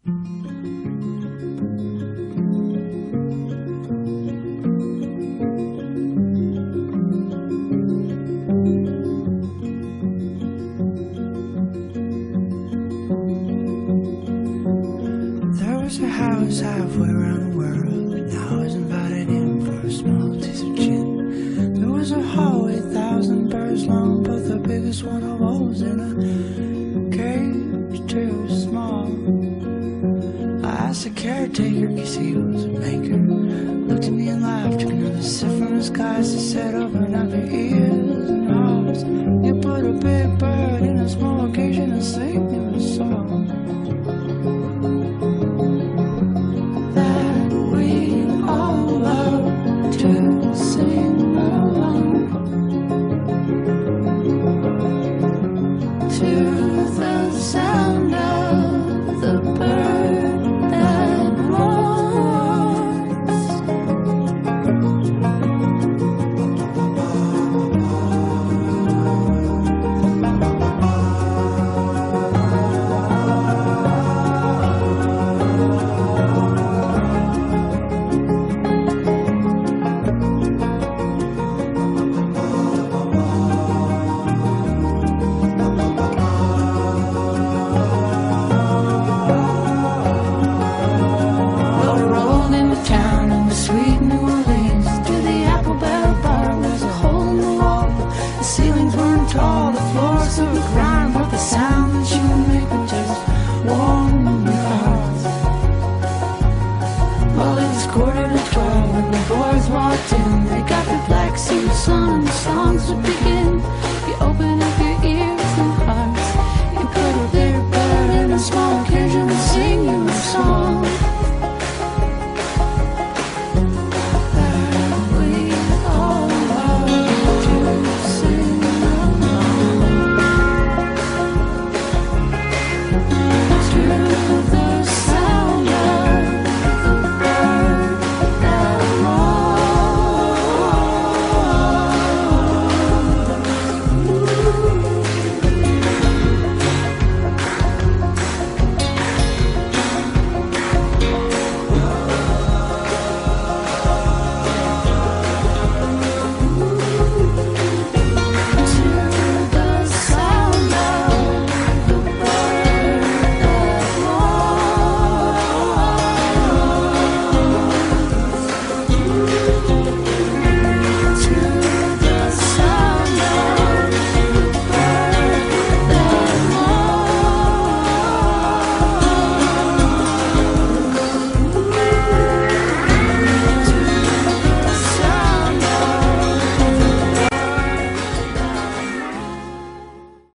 There's a house halfway around the world, and I was invited in for a small taste of gin. There was a hallway 1,000 birds long, but the biggest one of all was in a cage too small. I asked the caretaker, cause he was a maker, looked at me and laughed, took another sip from his glass. He said, open up your ears and hearts. You put a big bird in a small cage and sing him a song that we all love to sing along to the sound of the bird that roars. Sweet New Orleans, to the Apple Barrel Bar, was a hole in the wall. The ceilings weren't tall, the floors so grind, but the sound that you would make would just warm your heart. Well, it was 11:45 when the boys walked in. They got their black suits on, the songs would begin.